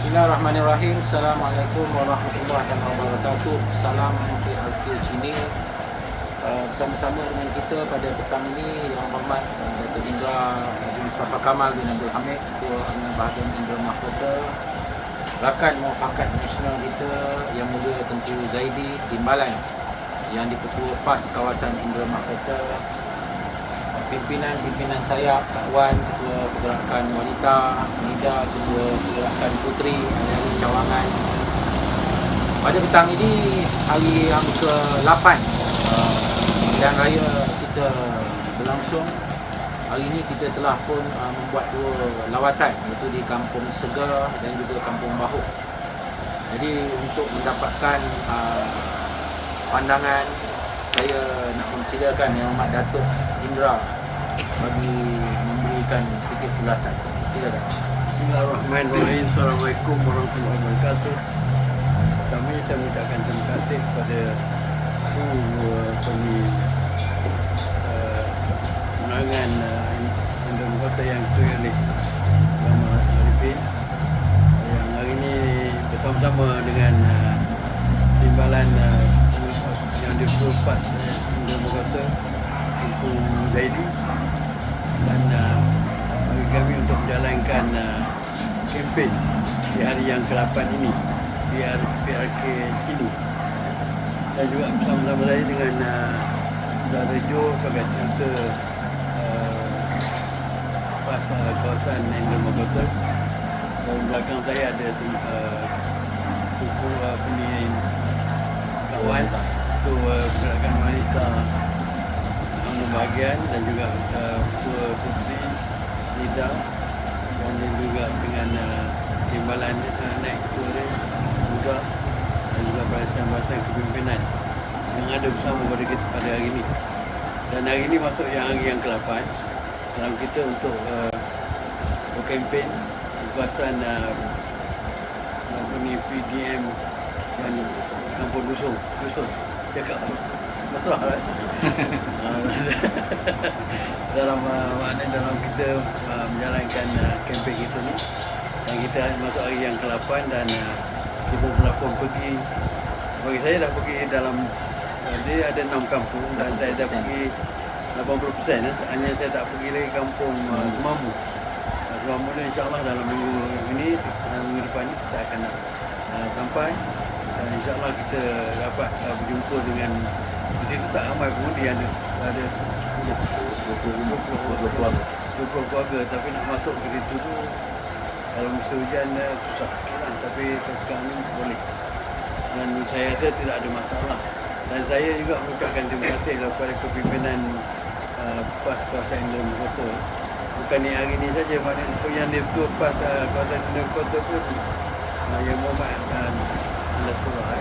Bismillahirrahmanirrahim. Assalamualaikum warahmatullahi wabarakatuh. Salam PRK Chini. Bersama-sama dengan kita pada petang ini Yang Hormat Datuk Indra Haji Mustafa Kamal bin Abdul Hamid, Ketua Amanah Bahagian Indra Mahkota, rakan muafakat nasional kita Yang Mulia Tengku Zaidi Timbalan, Yang di-Ketua PAS kawasan Indra Mahkota, pimpinan saya, Kak Wan, Ketua Pergerakan Wanita, Nida, Ketua Pergerakan Puteri, ahli cawangan. Pada petang ini, hari yang ke-8 Pilihan Raya kita berlangsung. Hari ini kita telah pun membuat dua lawatan, iaitu di Kampung Segar dan juga Kampung Bahuk. Jadi untuk mendapatkan pandangan, saya nak mempersilakan Yang Amat Datuk Indra bagi memberikan sedikit ulasan. Silakan. Bismillahirrahmanirrahim. Assalamualaikum warahmatullahi wabarakatuh. Pertama saya mengucapkan terima kasih kepada pemenangan Indra Mahkota yang dituju oleh Muhammad Arifin, yang hari ini bersama-sama dengan timbalan yang diperluas Indra Mahkota Tengku Zaidi, dan bagi kami untuk menjalankan kempen di hari yang ke-8 ini di PRK Chini, dan juga bersama-sama saya dengan Saudara Jo sebagai Center PAS kawasan Indra Mahkota, dan belakang saya ada Tuku Kawan, Ketua Pergerakan Wanita Amanah Bahagian, dan juga Ketua Puteri Nida, dan juga dengan timbalan naik ketua muda, dan juga barisan-barisan kepimpinan yang ada bersama pada kita pada hari ini. Dan hari ini masuk hari yang ke-8 dalam kita untuk berkempen di kawasan PDM dan Kampung Dusun. Cakap masalah lah. dalam kita menjalankan kempen kita ni, dan kita masuk hari yang ke-8, dan kita telah pun pergi, bagi saya dah pergi dalam, dia ada 6 kampung dan saya dah pergi 80%. Hanya saya tak pergi lagi kampung Semamu. Semamu ni insyaAllah dalam minggu ini, minggu depan ni kita akan sampai, dan insyaAllah kita dapat berjumpa dengan, di situ tak ramai pengundi, ada 20 keluarga, tapi nak masuk ke situ tu kalau musim hujan susah lah, tapi sekarang ni boleh, dan saya rasa tidak ada masalah. Dan saya juga mengucapkan terima kasih kepada kepimpinan PAS kawasan Indra Mahkota. Bukan ni hari ni saja, maknanya yang Direktur PAS kawasan Indra Mahkota pun Yang Muhammad dan Surah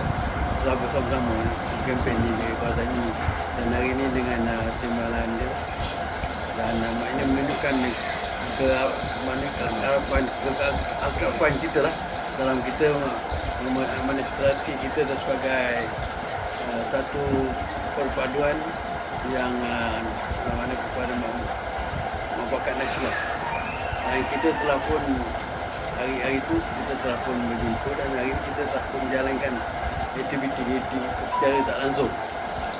telah bersama-sama kempen di kawasan ini, dan hari ini dengan timbalan dia, dan maknanya menunjukkan keakraban kita lah dalam kita mengaspirasi kita sebagai satu perpaduan yang mana kepada muafakat nasional. Dan kita telah pun hari-hari itu kita telah pun berjumpa, dan hari ini kita telah pun menjalankan aktiviti secara tak langsung.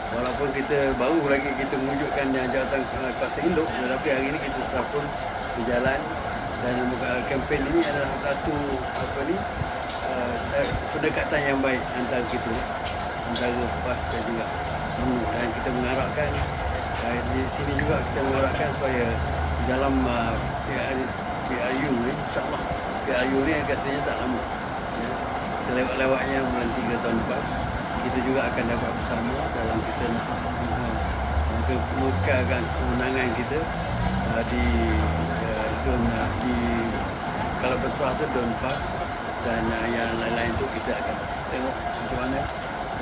Walaupun kita baru lagi kita mewujudkan jawatan kuasa induk, tetapi hari ini kita telah pun berjalan, dan kempen ini adalah satu pendekatan yang baik antara kita, antara PAS dan juga UMNO. Dan kita mengharapkan di sini juga kita mengharapkan supaya dalam PRU ni, insyaAllah PRU ni rasanya tak lama, ya. Lewat-lewatnya bulan 3 tahun lepas, kita juga akan dapat bersama dalam kita nak mengekalkan kemenangan kita di kalau bersuara tu Don PAS, dan yang lain-lain tu kita akan tengok macam mana,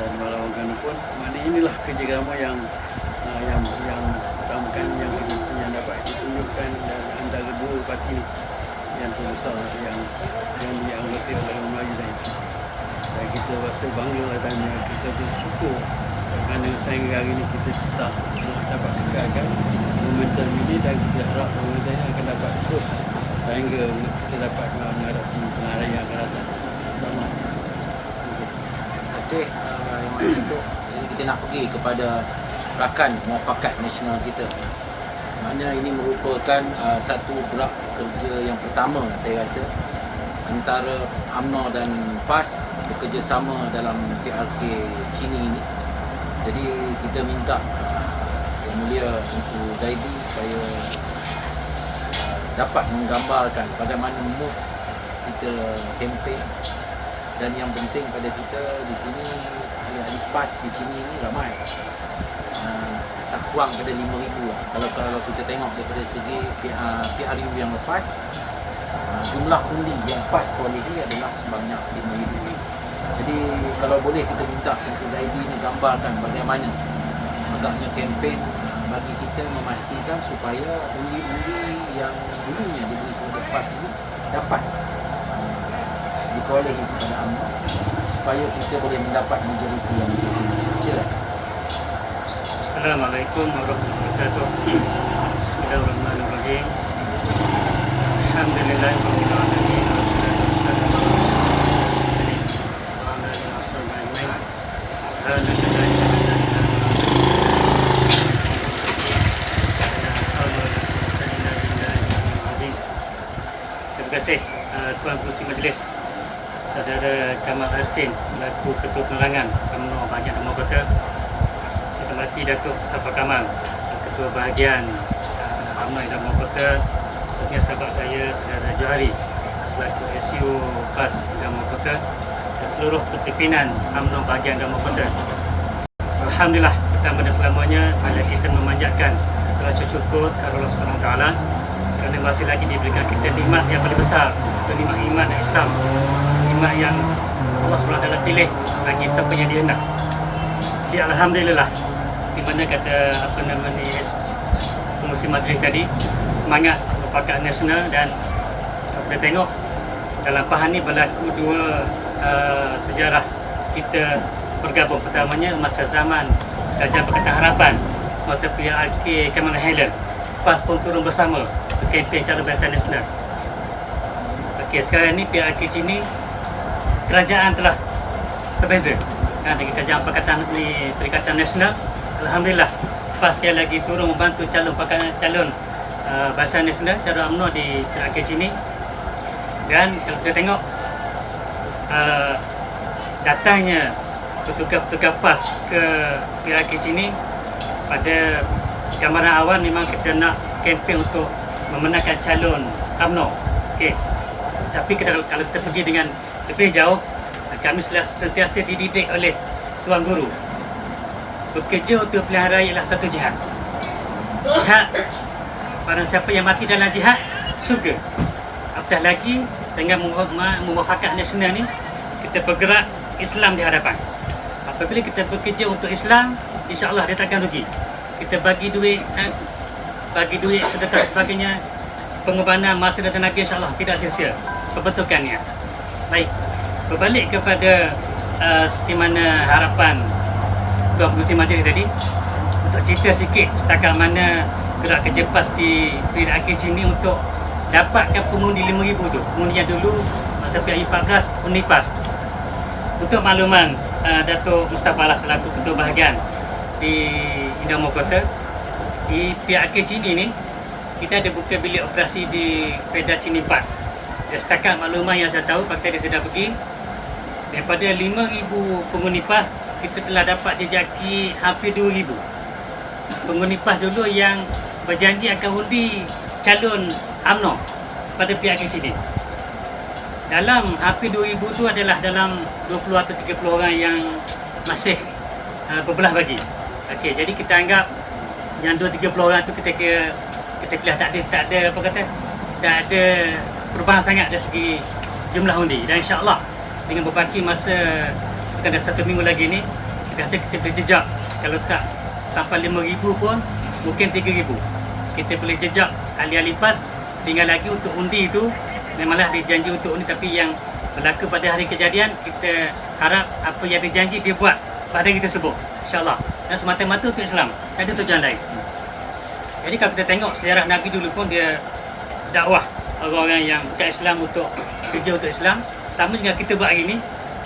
dan melawan pun maknanya inilah kerjasama yang utamakan yang dapat ditunjukkan dan antara dua parti yang terbesar yang dianggoti oleh orang Melayu dan kita rasa bangga, dan kita bersyukur kerana sehingga hari ini kita dapat kekalkan momentum ini, dan kita harap momentum ini akan dapat terus sehingga kita kita dapat menghadapi pengarah yang akan datang. InsyaAllah. Terima kasih Yang Maha Datuk. Jadi kita nak pergi kepada rakan muafakat nasional kita. Mana ini merupakan satu gerak kerja yang pertama saya rasa antara UMNO dan PAS bekerjasama dalam PRK Cini ini. Jadi kita minta Yang Mulia Tunku Zaidi supaya dapat menggambarkan bagaimana mood kita kempen, dan yang penting pada kita di sini ahli-ahli PAS di sini ini ramai. Tak kurang pada 5,000 lah. Kalau kita tengok daripada segi PRU yang lepas, jumlah undi yang PAS perolehi adalah sebanyak 5,000. Jadi kalau boleh kita minta Tunku Zaidi ni gambarkan bagaimana agaknya kempen bagi kita memastikan supaya undi-undi yang dulunya diberi kepada PAS ini dapat diperolehi kepada UMNO supaya kita boleh mendapat majoriti yang lebih. Sila. Assalamualaikum warahmatullahi wabarakatuh. Bismillahirrahmanirrahim. Alhamdulillahirabbil alamin wassalatu wassalamu ala rasulillah wa ala alihi wasallam. Terima kasih Tuan Pengerusi Majlis Saudara Kamal Arifin selaku Ketua Penerangan UMNO Bahagian Amno Kota, Dihormati Datuk Mustafa Kamal, Ketua Bahagian UMNO Amno Kota, tentunya sahabat saya Saudara Johari selaku SU PAS Amno Kota, dan seluruh pimpinan UMNO Bahagian Amno Kota. Alhamdulillah, pertama dan selamanya marilah kita memanjatkan rasa syukur kepada Allah Subhanahu Wa Taala kerana masih lagi diberikan kita nikmat yang paling besar, itu nikmat iman dan Islam, nikmat yang Allah SWT pilih bagi siapa yang dia hendak. Jadi alhamdulillah, seperti mana kata Pengerusi Majlis tadi, semangat muafakat nasional. Dan kalau kita tengok dalam Pahang ni berlaku dua sejarah kita bergabung. Pertamanya masa zaman Kerajaan Pakatan Harapan, semasa PRK Cameron Highland, PAS pun turun bersama kempen calon barisan nasional. Okey, sekarang ni PRK Cini kerajaan telah berbeza dengan Kerajaan Pakatan Perikatan Nasional. Alhamdulillah, PAS sekali lagi turun membantu calon barisan nasional, calon UMNO di PRK Cini. Dan kalau kita tengok datangnya petugas-petugas PAS ke PRK Cini pada gambaran awal memang kita nak kempen untuk memenangkan calon UMNO. Okey. Tapi kalau kita pergi dengan lebih jauh, kami sentiasa dididik oleh Tuan Guru. Bekerja untuk pilihan raya ialah satu jihad. Jihad, barang siapa yang mati dalam jihad, syurga. Apatah lagi dengan muafakat nasional ni, kita bergerak Islam di hadapan. Apabila kita bekerja untuk Islam, insya-Allah dia takkan rugi. Kita bagi duit sedekah dan sebagainya, pengorbanan masa dan tenaga, insya-Allah tidak sia-sia perbentukannya. Baik, berbalik kepada seperti mana harapan Tuan Pengerusi Majlis tadi, untuk cerita sikit setakat mana gerak kerja PAS di PRK Cini untuk dapatkan pengundi 5,000 tu. Pengundi yang dulu masa PRU 14 undi PAS. Untuk makluman Datuk Mustafa lah selaku Ketua Bahagian di Indahmo Kota, di PRK Cini ni kita ada buka bilik operasi di Kedah Cini 4. Dan setakat makluman yang saya tahu, Pak Tadi saya dah pergi, daripada 5,000 pengundi PAS, kita telah dapat jejaki hampir 2,000 pengundi PAS dulu yang berjanji akan undi calon UMNO pada PRK Cini. Dalam hampir 2,000 tu adalah dalam 20 atau 30 orang yang masih berbelah bagi. Okey, jadi kita anggap yang 2-30 orang tu kita pilih tak ada perubahan sangat dari segi jumlah undi. Dan insya-Allah dengan berbaki masa ada 1 minggu lagi ni, kita rasa kita boleh jejak, kalau tak sampai 5,000 pun mungkin 3,000. Kita boleh jejak ahli-ahli PAS. Tinggal lagi untuk undi tu, memanglah dia janji untuk undi, tapi yang berlaku pada hari kejadian, kita harap apa yang dia janji dia buat pada hari tersebut, insya-Allah. Dan semata-mata untuk Islam, tak ada tujuan lain. Jadi kalau kita tengok sejarah Nabi dulu pun dia dakwah orang-orang yang bukan Islam untuk kerja untuk Islam. Sama dengan kita buat hari ni,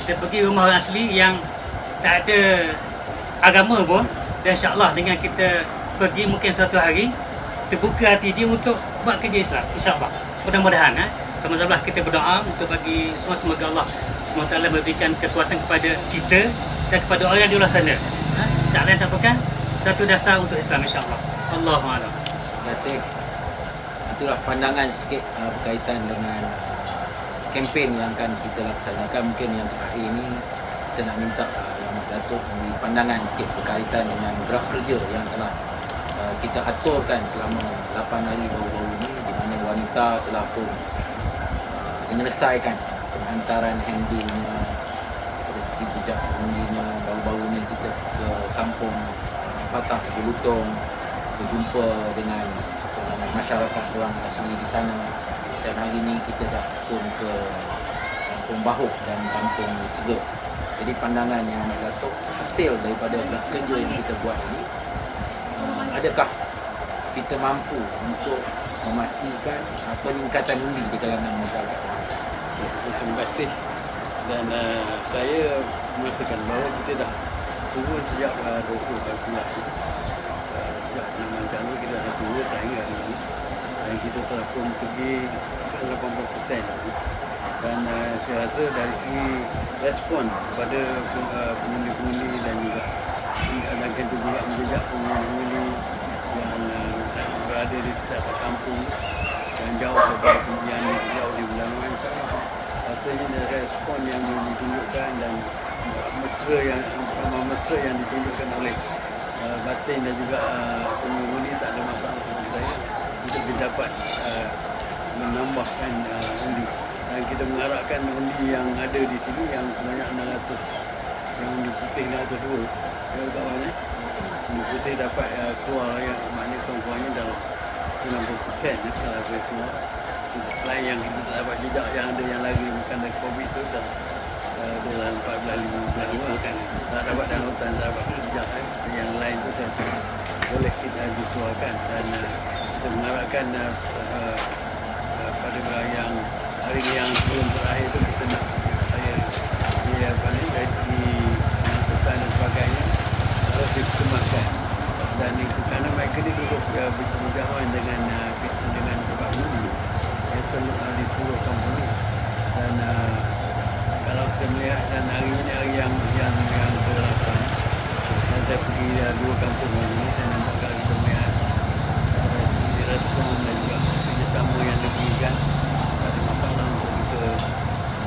kita pergi rumah orang asli yang tak ada agama pun, dan insya-Allah dengan kita pergi mungkin suatu hari terbuka hati dia untuk buat kerja Islam, insya-Allah. Mudah-mudahan sama-sama kita berdoa untuk bagi semoga Allah SWT memberikan kekuatan kepada kita dan kepada orang di luar sana. Tak lain tak bukan satu dasar untuk Islam, insya-Allah. Allahu a'lam. Terima kasih. Itulah pandangan sedikit berkaitan dengan kempen yang akan kita laksanakan. Mungkin yang terakhir ini kita nak minta Yang Datuk memberi pandangan sikit berkaitan dengan gerak kerja yang telah kita aturkan selama 8 hari baru-baru ini, di mana wanita telah pun menyelesaikan penghantaran handbilnya dari segi jejak pengundinya. Baru-baru ini kita ke kampung Patah Bulutong, berjumpa dengan masyarakat orang asli di sana, dan hari ini kita dah pun ke Kampung Bahuk dan Kampung Sega. Jadi pandangan Yang Amat Datuk, hasil daripada kerja yang kita buat ini, adakah kita mampu untuk memastikan peningkatan undi di kalangan masyarakat orang asli? Terima kasih. Dan saya merasakan bahawa kita dah turun sejak 2014 itu. Sejak penanaman calon kita dah turun sehingga hari ini. Dan kita telah pun pergi ke 80%. Dan saya rasa dari segi respon kepada pengundi-pengundi dan juga itu juga menjejak pengundi yang berada di setiap kampung yang jauh daripada pengujian jauh di Belangan. Rasanya ada respon yang ditunjukkan dan mesra yang ditunjukkan oleh batin dan juga pengundi tak ada masalah seperti saya untuk dapat menambahkan undi. Dan kita mengharapkan undi yang ada di sini yang sebanyak 600, yang undi putih 602 kawan undi putih dapat keluar yang maknanya kawan-kawannya dalam 90% kalau saya semua. Selain yang kita tak dapat jejak yang ada yang lagi bukan dari COVID tu dah dalam 14-15 kan tak dapat dalam hutan, tak dapat jejak yang lain tu saya boleh kita dikeluarkan. Dan kita mengharapkan pada yang hari yang sebelum terakhir tu kita nak saya dia dari segi pengangkutan dan sebagainya harus dikemaskan. Dan kerana mereka ni duduk berjauhan dengan tempat undi, itu di seluruh kampung ni. Dan kalau kita melihat, dan hari ini hari yang ke-8, dan saya pergi 2 kampung ini, saya nampak kalau kita melihat di respon dan juga kerjasama yang diberikan, tak ada masalah untuk kita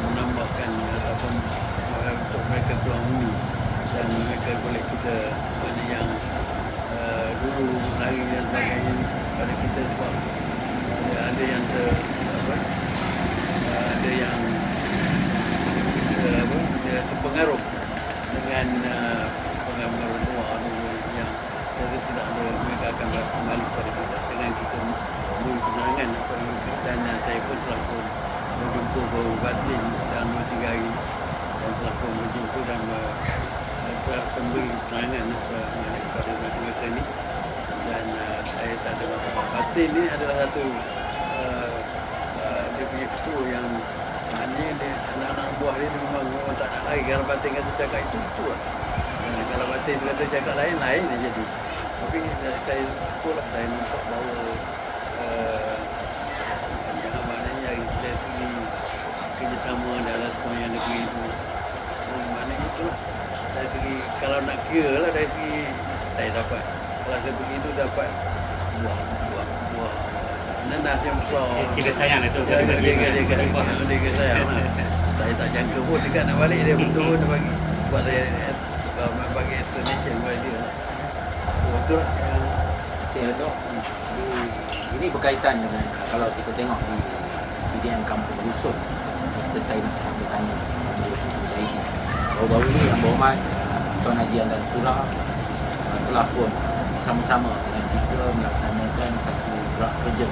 menambahkan ataupun untuk mereka keluar undi, dan mereka boleh kita mana yang dulu lari dan sebagainya pada kita sebab ada yang terpengaruh dengan pengaruh luar yang saya tidak ada, mereka akan kembali kepada kita dengan kita memberi penerangan dan saya pun telah pun berjumpa baru batin dalam 2-3 hari dan telah pun berjumpa dan telah memberi penerangan kepada mereka ini. Dan saya tak ada masalah. Batin ni adalah satu dia punya ketua yang maknanya dia, anak-anak buah dia memang tak nak lari. Kalau batin kata cakap itu lah. Dan kalau batin kata cakap lain dia jadi. Tapi saya itulah saya nampak bahawa yang maknanya dari segi kerjasama dalam semua yang negeri itu, maknanya itulah dari segi, kalau nak kira lah dari segi saya dapat, kalau saya pergi itu dapat buah nanas yang besar. Kita sayang itu. Dia sayang lah. Saya tak jangka pun dekat nak balik dia betul dia bagi buat saya bagi explanation kepada dia lah. Betul lah yang Terima kasih Datuk. Ini berkaitan dengan kalau kita tengok di PDM Kampung Dusun, saya nak bertanya kepada Zaidi. Baru-baru ini Yang Berhormat Tuan Haji Andan Surah telah pun sama-sama dengan kita melaksanakan satu gerak kerja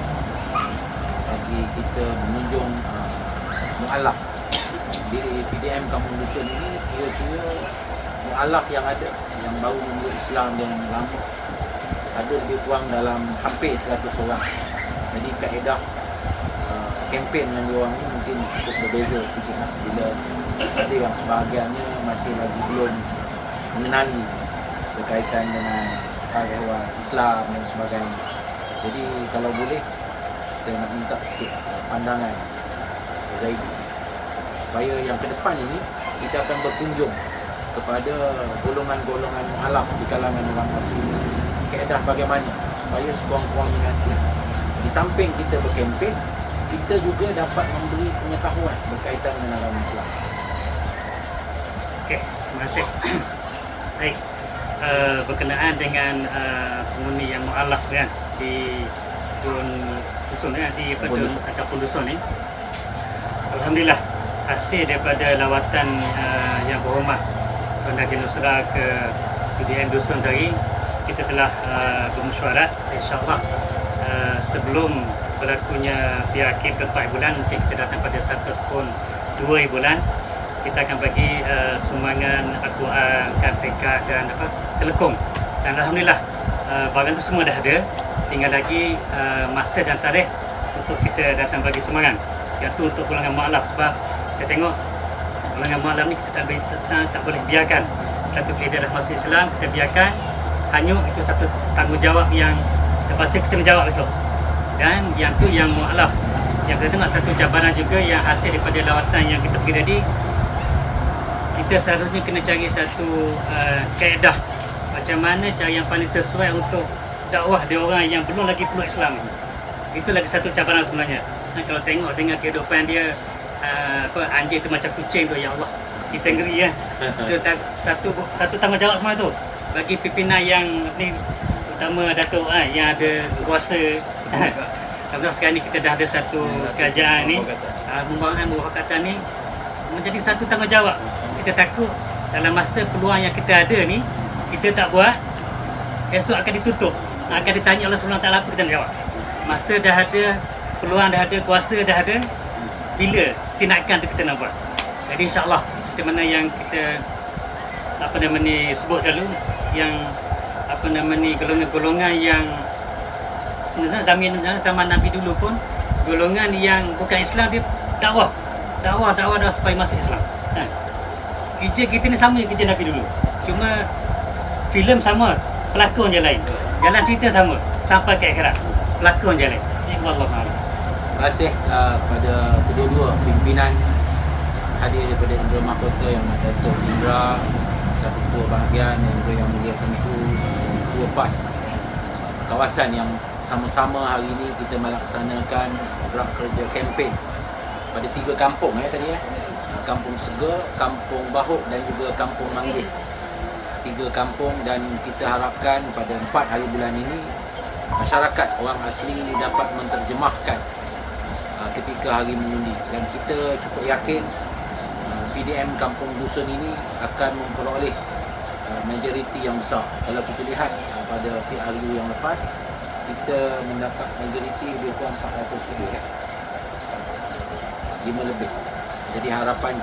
bagi kita menunjung mu'alaf di PDM Kampung Dusun ini. Kira-kira mu'alaf yang ada, yang baru memeluk Islam dan lama, ada lebih kurang dalam hampir 100 orang. Jadi kaedah kempen dengan diorang ni mungkin cukup berbeza sikit lah. Bila ada yang sebahagiannya masih lagi belum mengenali berkaitan dengan ehwal Islam dan sebagainya. Jadi kalau boleh kita nak minta sikit pandangan Zaidi supaya yang ke depan ini kita akan berkunjung kepada golongan-golongan mualaf di kalangan orang asli ini. Kaedah bagaimana supaya sekurang-kurangnya nanti di samping kita berkempen, kita juga dapat memberi pengetahuan berkaitan dengan agama Islam. Okey, terima kasih. Baik, berkenaan dengan penghuni yang mualaf kan di dusun di ataupun dusun ni, alhamdulillah hasil daripada lawatan yang berhormat Tuan Haji Nusra ke PDM dusun tadi, kita telah bermesyuarat insya-Allah sebelum berlakunya PRK 4 bulan, mungkin kita datang pada 1 tahun 2 bulan, kita akan bagi sumbangan Al-Quran, KPK dan telekong. Dan alhamdulillah barang itu semua dah ada, tinggal lagi masa dan tarikh untuk kita datang bagi sumbangan, iaitu untuk golongan mualaf. Sebab kita tengok golongan mualaf ni kita tak boleh biarkan satu keadaan dalam masjid Islam kita biarkan hanyut. Itu satu tanggungjawab yang terpaksa kita menjawab besok. Dan yang tu yang mualaf, yang kita tengok satu cabaran juga yang hasil daripada lawatan yang kita pergi tadi, kita seharusnya kena cari satu kaedah macam mana cara yang paling sesuai untuk dakwah dia orang yang belum lagi peluk Islam. Itu lagi satu cabaran sebenarnya. Kalau tengok dengan kehidupan dia, anjing tu macam kucing tu, ya Allah, kita ngeri kan. Itu satu tanggungjawab semua tu bagi pimpinan yang ni, utama Datuk yang ada kuasa. Alhamdulillah sekarang ni kita dah ada satu kerajaan ni, pembangunan muafakatan ni menjadi satu tanggungjawab. Kita takut dalam masa peluang yang kita ada ni, kita tak buat, esok akan ditutup, akan ditanya Allah SWT apa kita nak jawab. Masa dah ada, peluang dah ada, kuasa dah ada, bila tindakan tu kita nak buat. Jadi insya-Allah seperti mana yang kita sebut selalu, yang golongan-golongan yang zaman Nabi dulu pun, golongan yang bukan Islam dia dakwah supaya masuk Islam. Kerja kita ni sama kerja Nabi dulu, cuma filem sama, pelakon je lain, jalan cerita sama sampai ke akhirat, pelakon je lain. Wallahu a'lam. Terima kasih kepada kedua-dua pimpinan hadir daripada Indra Mahkota, yang Datuk Indra satu ketua bahagian, dan juga yang mulia Tengku ketua PAS kawasan, yang sama-sama hari ini kita melaksanakan program kerja kempen pada 3 kampung tadi Kampung Sega, Kampung Bahuk dan juga Kampung Manggis. 3 kampung, dan kita harapkan pada 4 hari bulan ini masyarakat orang asli dapat menterjemahkan ketika hari mengundi, dan kita cukup yakin PDM Kampung Dusun ini akan memperoleh majoriti yang besar. Kalau kita lihat pada PRU yang lepas, kita mendapat majoriti lebih kurang 400 lebih 5 lebih. Jadi harapan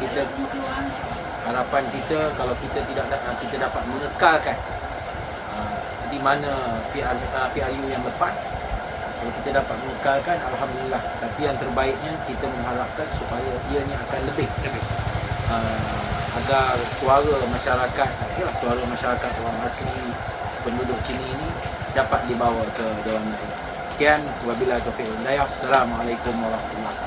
kita kalau kita dapat mengekalkan seperti mana PRU yang lepas, kalau kita dapat mengekalkan, alhamdulillah. Tapi yang terbaiknya kita mengharapkan supaya ianya akan lebih agar suara masyarakat orang asli penduduk Cili ini dapat dibawa ke Dewan Negeri. Sekian, wabillahi taufiq wal hidayah. Assalamualaikum warahmatullahi wabarakatuh.